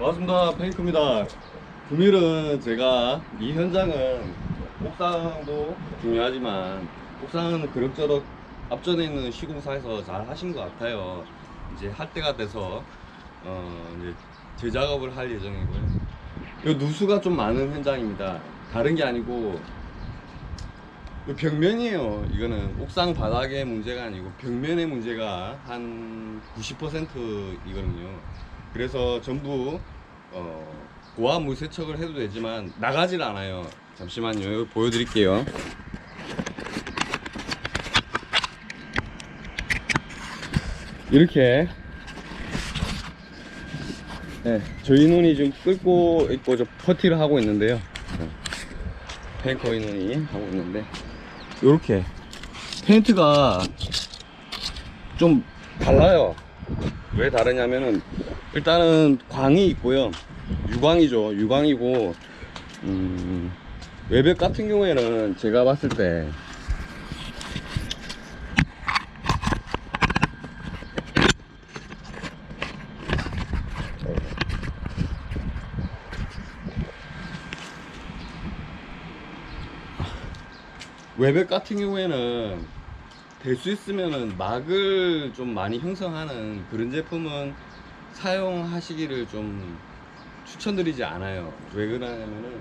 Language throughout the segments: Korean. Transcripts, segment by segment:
반갑습니다. 페이크입니다. 금일은 제가 이 현장은 옥상도 중요하지만 옥상은 그럭저럭 앞전에 있는 시공사에서 잘 하신 것 같아요. 이제 할 때가 돼서 이제 재작업을 할 예정이고요. 이 누수가 좀 많은 현장입니다. 다른 게 아니고 이 벽면이에요. 이거는 옥상 바닥의 문제가 아니고 벽면의 문제가 한 90%이거든요. 그래서 전부 고압 물 세척을 해도 되지만 나가질 않아요. 잠시만요. 여기 보여드릴게요. 이렇게 저희 눈이 지금 끓고 있고 저 퍼티를 하고 있는데요. 탱커 인원이 하고 있는데 이렇게 페인트가 좀 달라요. 왜 다르냐면은 일단은 광이 있고요. 유광이죠. 유광이고 외벽 같은 경우에는 제가 봤을 때 외벽 같은 경우에는 될 수 있으면은 막을 좀 많이 형성하는 그런 제품은 사용하시기를 좀 추천드리지 않아요. 왜 그러냐면은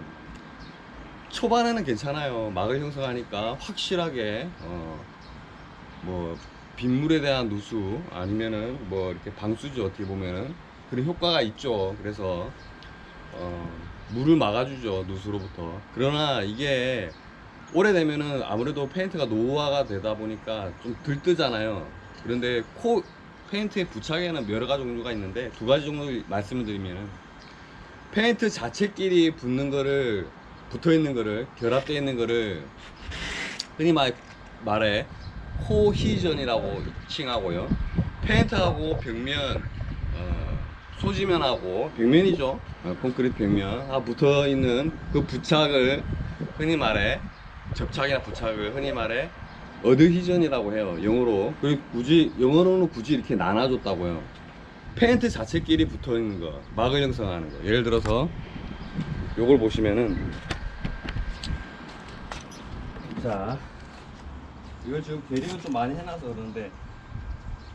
초반에는 괜찮아요. 막을 형성하니까 확실하게 뭐 빗물에 대한 누수 아니면은 뭐 이렇게 방수죠. 어떻게 보면은 그런 효과가 있죠. 그래서 물을 막아주죠. 누수로부터. 그러나 이게 오래되면은 아무래도 페인트가 노후화가 되다 보니까 좀 들뜨잖아요. 그런데 페인트의 부착에는 여러 가지 종류가 있는데 두 가지 종류 말씀을 드리면은 페인트 자체끼리 붙어 있는 거를 결합되어 있는 거를 흔히 말해 코히전이라고 칭하고요. 페인트하고 벽면 소지면하고 벽면이죠. 콘크리트 벽면 붙어 있는 그 부착을 흔히 말해 접착이나 부착을 흔히 말해 어드히전이라고 해요. 영어로. 그리고 영어로는 굳이 이렇게 나눠줬다고요. 페인트 자체끼리 붙어 있는 거, 막을 형성하는 거. 예를 들어서 요걸 보시면은 자, 이거 지금 베링을 좀 많이 해놔서 그러는데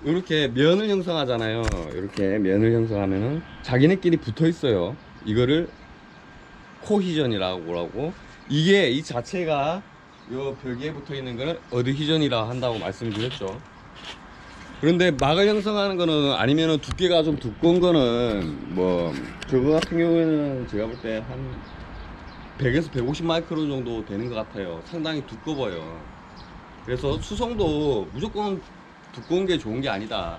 이렇게 면을 형성하잖아요. 이렇게 면을 형성하면은 자기네끼리 붙어 있어요. 이거를 코히전이라고 하고, 이게 이 자체가 요 벽에 붙어 있는 거는 어드히전이라 한다고 말씀드렸죠. 그런데 막을 형성하는 거는 아니면은 두께가 좀 두꺼운 거는 뭐 저거 같은 경우에는 제가 볼 때 한 100에서 150 마이크론 정도 되는 것 같아요. 상당히 두꺼워요. 그래서 수성도 무조건 두꺼운 게 좋은 게 아니다.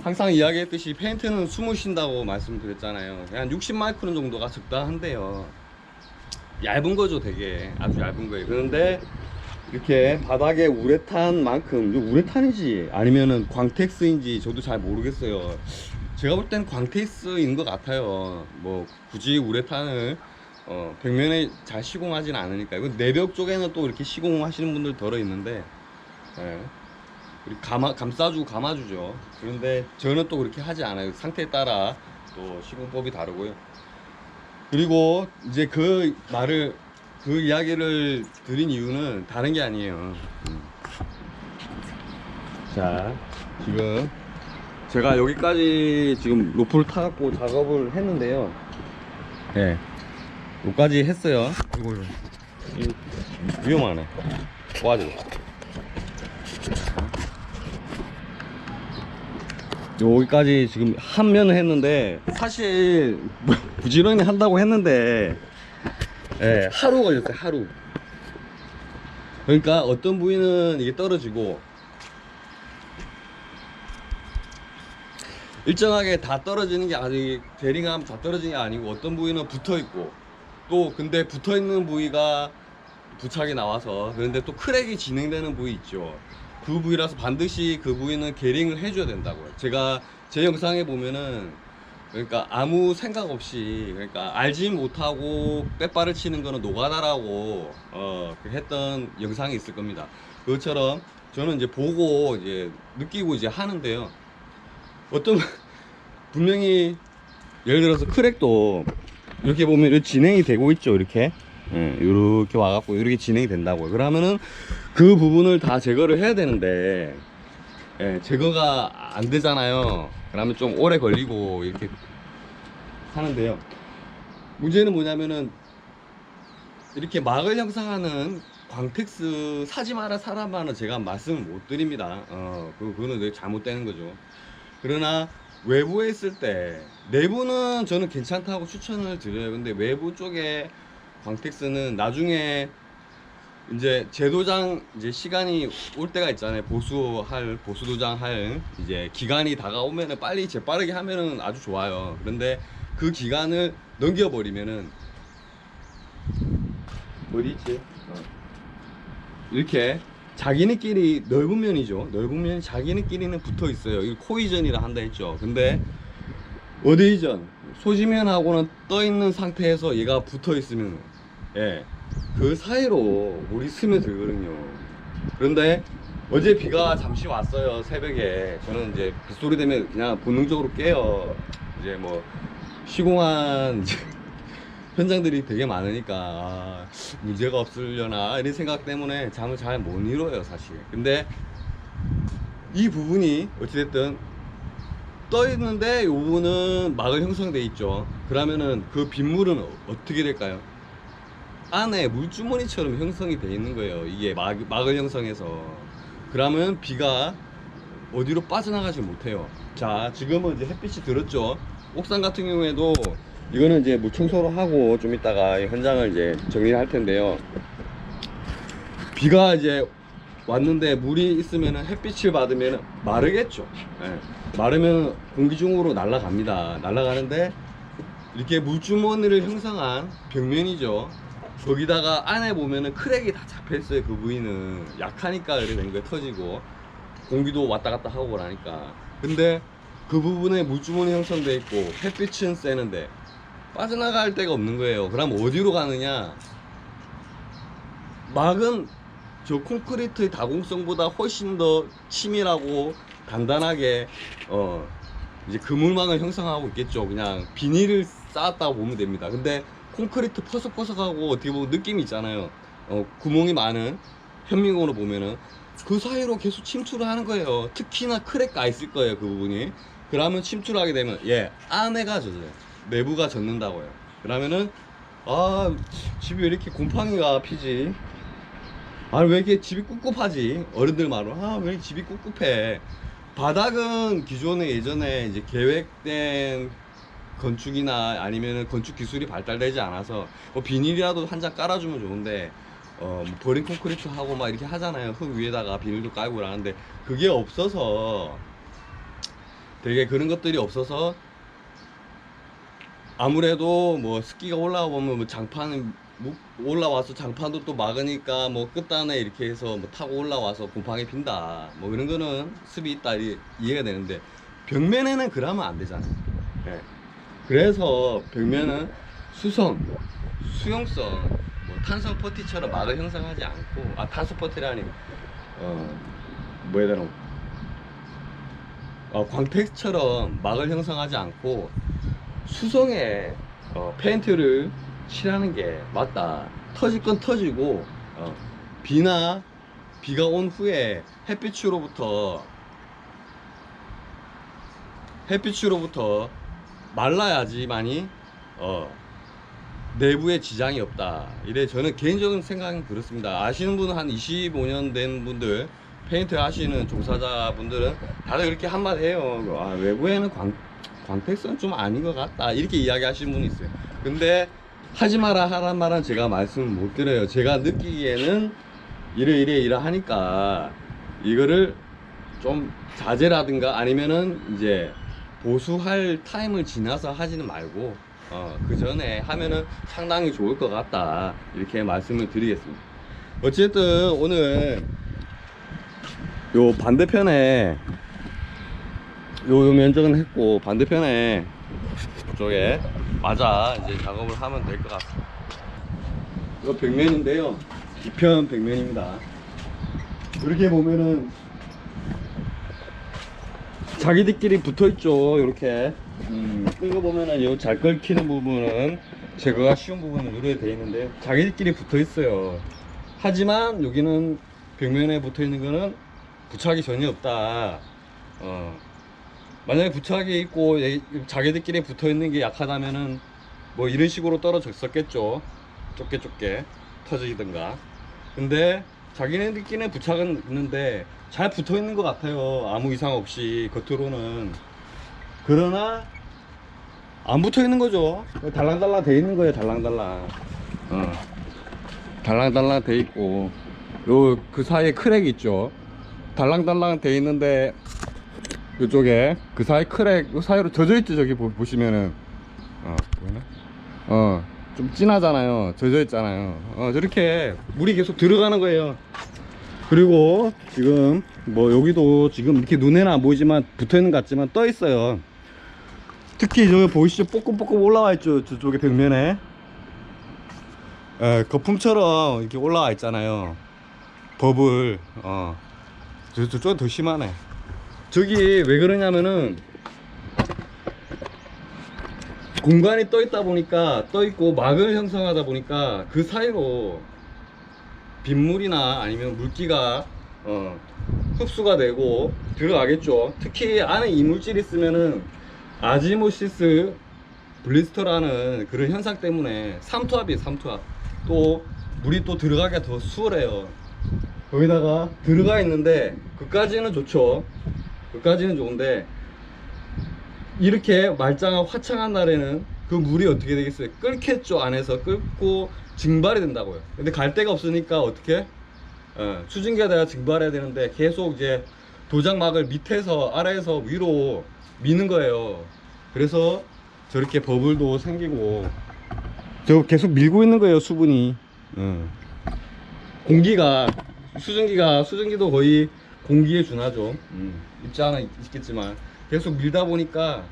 항상 이야기했듯이 페인트는 숨을 쉰다고 말씀드렸잖아요. 한 60 마이크론 정도가 적당한데요. 얇은 거죠, 되게. 아주 얇은 거예요. 그런데 이렇게 바닥에 우레탄만큼, 우레탄이지 아니면은 광택스인지 저도 잘 모르겠어요. 제가 볼 땐 광택스인 것 같아요. 뭐 굳이 우레탄을 벽면에 잘 시공하진 않으니까. 이거 내벽 쪽에는 또 이렇게 시공하시는 분들 덜어 있는데 감싸주고 감아주죠. 그런데 저는 또 그렇게 하지 않아요. 상태에 따라 또 시공법이 다르고요. 그리고 이제 그 이야기를 드린 이유는 다른 게 아니에요. 자, 지금 제가 여기까지 지금 로프를 타갖고 작업을 했는데요. 네, 여기까지 했어요. 이거 위험하네. 와가지고 여기까지 지금 한 면을 했는데 사실 부지런히 한다고 했는데 하루 걸렸어요. 하루. 그러니까 어떤 부위는 이게 떨어지고 일정하게 다 떨어지는 게 아직 베링하면 다 떨어지는 게 아니고 어떤 부위는 붙어 있고 또 근데 붙어 있는 부위가 부착이 나와서 그런데 또 크랙이 진행되는 부위 있죠. 그 부위라서 반드시 그 부위는 게링을 해줘야 된다고요. 제가 제 영상에 보면은 그러니까 아무 생각 없이 그러니까 알지 못하고 빼빠를 치는 거는 노가다라고 했던 영상이 있을 겁니다. 그것처럼 저는 이제 보고 이제 느끼고 이제 하는데요. 어떤 분명히 예를 들어서 크랙도 이렇게 보면 이렇게 진행이 되고 있죠. 이렇게 이렇게 와갖고 이렇게 진행이 된다고요. 그러면은 그 부분을 다 제거를 해야 되는데 제거가 안 되잖아요. 그러면 좀 오래 걸리고 이렇게 하는데요. 문제는 뭐냐면은 이렇게 막을 형성하는 광택스 사지 마라 사람만은 제가 말씀을 못 드립니다. 그거는 잘못되는 거죠. 그러나 외부에 있을 때 내부는 저는 괜찮다고 추천을 드려요. 근데 외부 쪽에 광택스는 나중에 이제 재도장 이제 시간이 올 때가 있잖아요. 보수도장 할 이제 기간이 다가오면은 빨리 재빠르게 하면은 아주 좋아요. 그런데 그 기간을 넘겨버리면은 어디 있지? 이렇게 자기네끼리 넓은 면이죠. 넓은 면이 자기네끼리는 붙어 있어요. 이거 코이전이라 한다 했죠. 근데 어디이전 소지면하고는 떠 있는 상태에서 얘가 붙어 있으면 그 사이로 물이 스며들거든요. 그런데 어제 비가 잠시 왔어요. 새벽에 저는 이제 빗소리 되면 그냥 본능적으로 깨요. 이제 뭐 시공한 현장들이 되게 많으니까 문제가 없으려나 이런 생각 때문에 잠을 잘 못 이뤄요 사실. 근데 이 부분이 어찌됐든 떠 있는데 이 부분은 막을 형성돼 있죠. 그러면은 그 빗물은 어떻게 될까요? 안에 물주머니처럼 형성이 돼 있는 거예요. 이게 막을 형성해서. 그러면 비가 어디로 빠져나가지 못해요. 자, 지금은 이제 햇빛이 들었죠. 옥상 같은 경우에도 이거는 이제 물 청소를 하고 좀 이따가 현장을 이제 정리를 할 텐데요. 비가 이제 왔는데 물이 있으면은 햇빛을 받으면 마르겠죠. 마르면 공기 중으로 날아갑니다. 날아가는데 이렇게 물주머니를 형성한 벽면이죠. 거기다가 안에 보면은 크랙이 다 잡혀있어요. 그 부위는 약하니까 그래 된 거예요. 터지고 공기도 왔다 갔다 하고 그러니까. 근데 그 부분에 물주머니 형성돼 있고 햇빛은 세는데 빠져나갈 데가 없는 거예요. 그럼 어디로 가느냐? 막은 저 콘크리트의 다공성보다 훨씬 더 치밀하고 단단하게 이제 그물망을 형성하고 있겠죠. 그냥 비닐을 쌓았다고 보면 됩니다. 근데 콘크리트 퍼석퍼석하고 어떻게 보면 느낌이 있잖아요. 구멍이 많은 현미경으로 보면은 그 사이로 계속 침투를 하는 거예요. 특히나 크랙 가 있을 거예요. 그 부분이. 그러면 침투를 하게 되면 안에가 젖어요. 내부가 젖는다고요. 그러면은 집이 왜 이렇게 곰팡이가 피지? 왜 이렇게 집이 꿉꿉하지? 어른들 말로 왜 이렇게 집이 꿉꿉해? 바닥은 기존에 예전에 이제 계획된 건축이나 아니면 건축 기술이 발달되지 않아서 뭐 비닐이라도 한 장 깔아주면 좋은데 뭐 버린 콘크리트 하고 막 이렇게 하잖아요. 흙 위에다가 비닐도 깔고 그러는데 그게 없어서 되게 그런 것들이 없어서 아무래도 뭐 습기가 올라와 보면 뭐 장판 올라와서 장판도 또 막으니까 뭐 끝단에 이렇게 해서 뭐 타고 올라와서 곰팡이 핀다 뭐 그런 거는 습이 있다 이해가 되는데 벽면에는 그러면 안 되잖아요. 그래서 벽면은 수용성 뭐 탄성 퍼티처럼 막을 형성하지 않고 탄소 퍼티라니 뭐야 되나 광택처럼 막을 형성하지 않고 수성에 페인트를 칠하는 게 맞다. 터질 건 터지고 비가 온 후에 햇빛으로부터 말라야지만이 내부에 지장이 없다. 이래 저는 개인적인 생각은 그렇습니다. 아시는 분은 한 25년 된 분들 페인트 하시는 종사자분들은 다들 그렇게 한마디 해요. 외부에는 광택성은 좀 아닌 것 같다 이렇게 이야기 하시는 분이 있어요. 근데 하지 마라 하란 말은 제가 말씀을 못 드려요. 제가 느끼기에는 이래 하니까 이거를 좀 자제라든가 아니면은 이제 보수할 타임을 지나서 하지는 말고 그 전에 하면은 상당히 좋을 것 같다 이렇게 말씀을 드리겠습니다. 어쨌든 오늘 요 반대편에 요 면적은 했고 반대편에 쪽에 맞아 이제 작업을 하면 될 것 같습니다. 이거 벽면인데요. 뒤편 벽면입니다. 이렇게 보면은 자기들끼리 붙어 있죠. 이렇게 끄고 보면은 요 잘 끓히는 부분은 제거가 쉬운 부분을 누르게 되어 있는데 자기들끼리 붙어 있어요. 하지만 여기는 벽면에 붙어 있는 거는 부착이 전혀 없다. 만약에 부착이 있고 자기들끼리 붙어 있는 게 약하다면은 뭐 이런 식으로 떨어졌었겠죠. 좁게 터지든가. 근데 자기네들끼리는 부착은 있는데 잘 붙어 있는 것 같아요. 아무 이상 없이 겉으로는. 그러나 안 붙어 있는 거죠. 달랑달랑 돼 있는 거예요. 달랑달랑. 달랑달랑 돼 있고 요 그 사이에 크랙 있죠. 달랑달랑 돼 있는데 이쪽에 그 사이 크랙 요 사이로 젖어 있죠. 저기 보시면은 보이나? 좀 진하잖아요. 젖어 있잖아요. 저렇게 물이 계속 들어가는 거예요. 그리고 지금 뭐 여기도 지금 이렇게 눈에는 안 보이지만 붙어 있는 것 같지만 떠 있어요. 특히 저기 보이시죠? 뽀끔뽀끔 올라와 있죠. 저쪽에 벽면에 거품처럼 이렇게 올라와 있잖아요. 버블. 저쪽은 더 심하네. 저기 왜 그러냐면은 공간이 떠 있다 보니까, 떠 있고 막을 형성하다 보니까 그 사이로 빗물이나 아니면 물기가 흡수가 되고 들어가겠죠. 특히 안에 이물질이 있으면은 아지모시스 블리스터라는 그런 현상 때문에 삼투압이에요. 삼투압. 또 물이 또 들어가기가 더 수월해요. 거기다가 들어가 있는데 그까지는 좋죠. 그까지는 좋은데 이렇게 말짱한 화창한 날에는 그 물이 어떻게 되겠어요? 끓겠죠. 안에서 끓고 증발이 된다고요. 근데 갈 데가 없으니까 어떻게? 추진기에다가 증발해야 되는데 계속 이제 도장막을 밑에서 아래에서 위로 미는 거예요. 그래서 저렇게 버블도 생기고 저 계속 밀고 있는 거예요. 수분이. 공기가 수증기도 거의 공기에 준하죠. 있지 않아 있겠지만 계속 밀다 보니까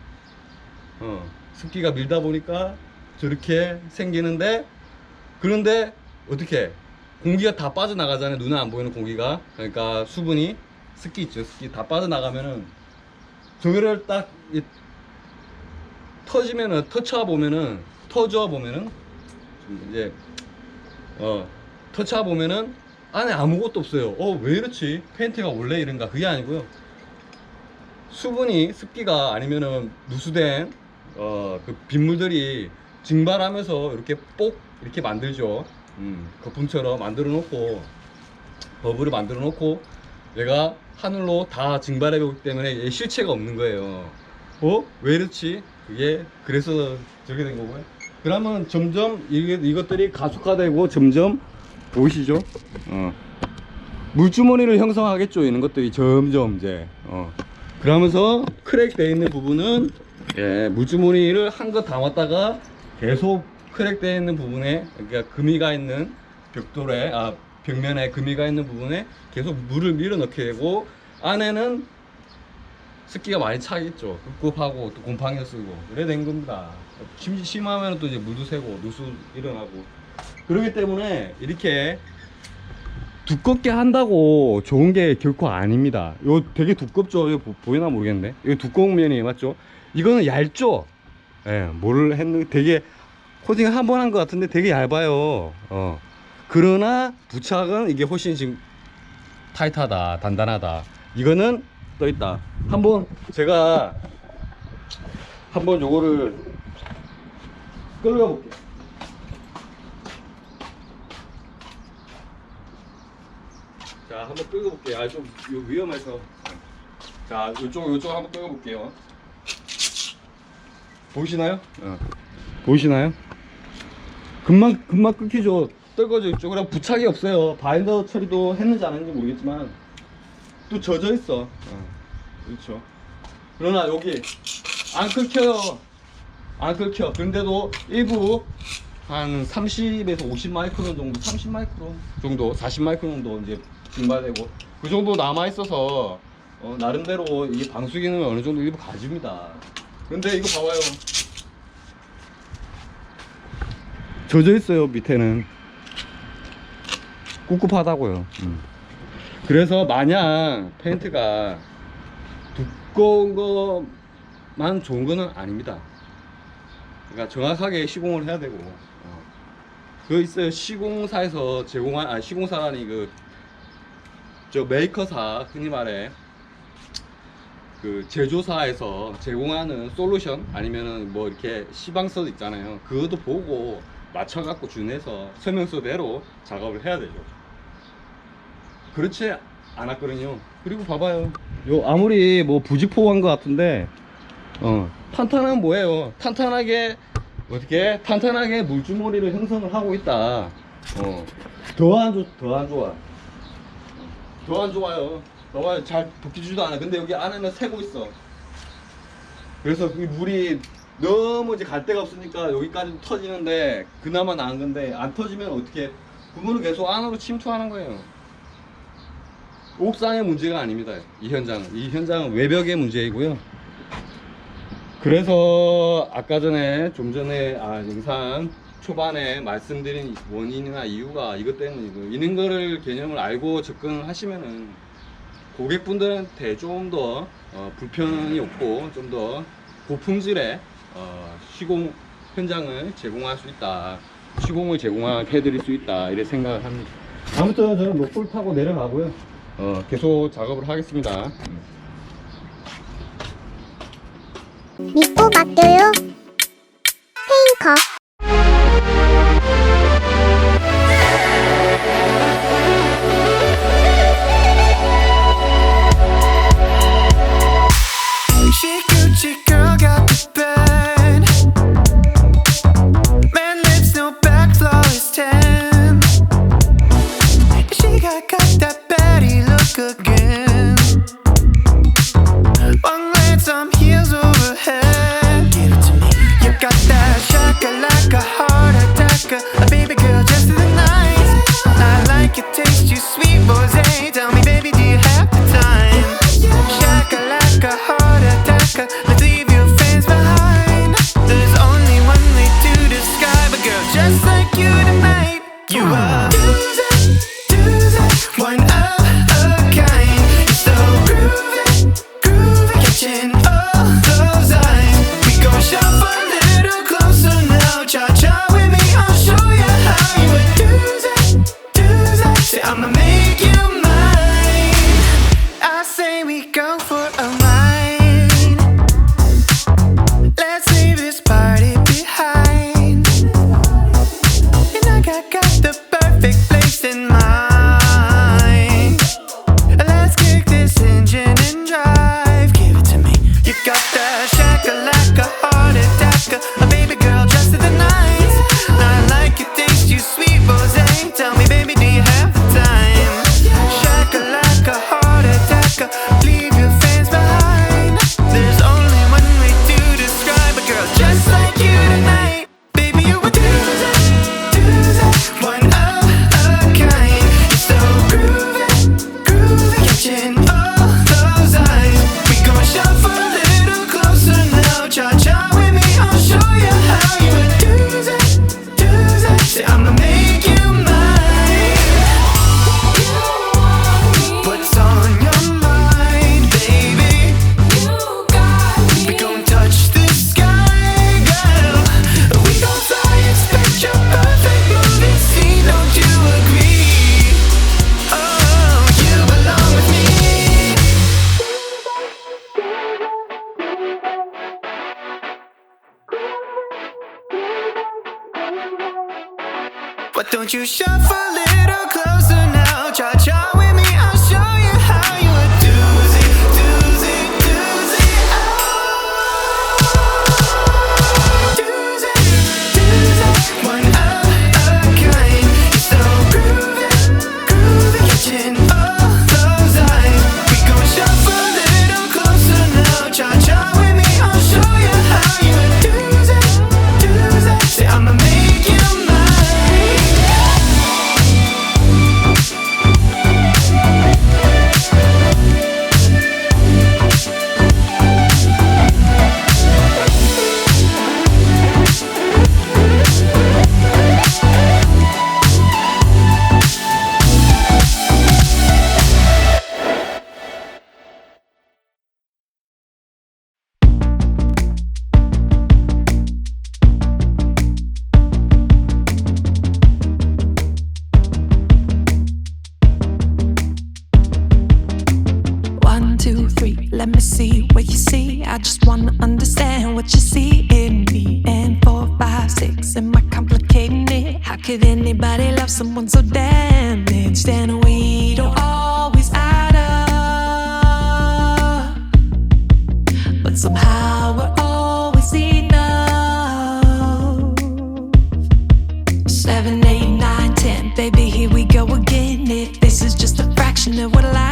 습기가 밀다 보니까 저렇게 생기는데, 그런데 어떻게 공기가 다 빠져나가잖아요. 눈에 안 보이는 공기가. 그러니까 수분이, 습기 있죠. 습기 다 빠져나가면은 저거를 딱 터지면은 터쳐와 보면은 이제 터쳐와 보면은 안에 아무것도 없어요. 왜 이렇지? 페인트가 원래 이런가? 그게 아니고요. 수분이, 습기가 아니면은 누수된 그 빗물들이 증발하면서 이렇게 이렇게 만들죠. 거품처럼 만들어 놓고 버블을 만들어 놓고 얘가 하늘로 다 증발해 보기 때문에 얘 실체가 없는 거예요. 왜 이렇지? 그게 그래서 저렇게 된 거고요. 그러면 점점 이것들이 가속화되고 점점 보이시죠? 물주머니를 형성하겠죠. 이런 것들이 점점 이제 그러면서 크랙 되어 있는 부분은 물주머니를 한 거 담았다가 계속 크랙 되어 있는 부분에, 그러니까 금이가 있는 벽면에 금이가 있는 부분에 계속 물을 밀어 넣게 되고, 안에는 습기가 많이 차겠죠. 꿉꿉하고 또 곰팡이 쓰고 그래 된 겁니다. 심하면 또 이제 물도 새고 누수 일어나고. 그렇기 때문에 이렇게 두껍게 한다고 좋은 게 결코 아닙니다. 이거 되게 두껍죠. 이거 보이나 모르겠네. 이거 두꺼운 면이 맞죠? 이거는 얇죠. 뭐를 했는데 되게 코팅 한 번 한 것 같은데 되게 얇아요. 그러나 부착은 이게 훨씬 지금 타이트하다, 단단하다. 이거는 떠 있다. 제가 한번 요거를 끌어볼게요. 자, 한번 끌어볼게요. 좀 위험해서. 자, 요쪽 한번 끌어볼게요. 보이시나요? 보이시나요? 금방 끊기죠. 떨궈져 있죠. 그럼 부착이 없어요. 바인더 처리도 했는지 안 했는지 모르겠지만 또 젖어 있어. 그렇죠. 그러나 여기 안 긁혀요. 안 긁혀. 그런데도 일부 한 30에서 50 마이크론 정도, 30 마이크론 정도, 40 마이크론 정도 이제 증발되고 그 정도 남아 있어서 나름대로 이 방수 기능을 어느 정도 일부 가집니다. 그런데 이거 봐봐요. 젖어 있어요. 밑에는 꿉꿉하다고요. 그래서 만약 페인트가 두꺼운 거 시공만 좋은 거는 아닙니다. 그러니까 정확하게 시공을 해야 되고, 그 있어요. 시공사에서 제공한, 시공사라니 저 메이커사, 흔히 말해 그 제조사에서 제공하는 솔루션 아니면은 뭐 이렇게 시방서 있잖아요. 그것도 보고 맞춰갖고 준해서 설명서대로 작업을 해야 되죠. 그렇지 않았거든요. 그리고 봐봐요. 요 아무리 뭐 부직포한 것 같은데 탄탄한 뭐예요? 탄탄하게 어떻게 탄탄하게 물주머니를 형성을 하고 있다. 더 안 좋아. 더 안 좋아요. 너가 잘 벗기지도 않아. 근데 여기 안에는 새고 있어. 그래서 그 물이 너무 이제 갈 데가 없으니까 여기까지 터지는데 그나마 나은 건데, 안 터지면 어떻게? 그거는 계속 안으로 침투하는 거예요. 옥상의 문제가 아닙니다. 이 현장은 외벽의 문제이고요. 그래서 아까 전에 좀 전에 영상 초반에 말씀드린 원인이나 이유가 이것 때문이고, 이런 거를 개념을 알고 접근하시면은 고객분들한테 좀 더 불편이 없고 좀 더 고품질의 시공 현장을 제공할 수 있다, 시공을 제공해 드릴 수 있다, 이렇게 생각을 합니다. 아무튼 저는 로프를 타고 내려가고요. 계속 작업을 하겠습니다. 믿고 맡겨요. 페인커. She Gucci girl got the bed. Man lips, no back, flawless tan. She got that Betty look again. One glance, I'm heels over head. Give it to me. You got that shaka like a heart attacker. A baby girl just to the nines. I like your taste, you sweet rosé. Tell me, baby, do you have the time? Shaka like a heart attacker. Let's leave your fans behind. There's only one way to describe a girl just like you tonight. You are one of a kind. You're so groovy, catching all those eyes. We gon' shop a little closer now. Cha-cha with me, I'll show you how you would do that. Say I'ma make you mine. I say we go for a ride. Let's leave this party behind. And I got the perfect place in mind. Let's kick this engine and drive. Give it to me. You got that shaka like a heart attacker. A baby girl dressed to the nines. I like your taste, you sweet rosé. Tell me, baby, do you have the time? Shaka like a heart attacker. Leave your fans behind. There's only one way to describe a girl just like you tonight. Baby, you would do that. One of a kind. You're so groovy, catching all those eyes. We gon' shop a little closer now. Cha-cha with me, I'll show you how you would do that. Say I'ma make you mine. What's on your mind, baby? We gon' touch the sky, girl. We gon' fly, expect your perfect movie scene. Don't you agree? Oh, you belong with me. But don't you shove a little closer now? Cha-cha with me, I'll show you how you would do it. One of a kind. You're so groovy, catching all those eyes. We gon' shove a little closer now. Cha-cha with me, I'll show you how you would do that. Say I'ma make you mine. Let me see what you see. I just wanna understand what you see in me. And 4, 5, 6, am I complicating it? How could anybody love someone so damaged? And we don't always add up, but somehow we're always enough. 7, 8, 9, 10, baby, here we go again. If this is just a fraction of what life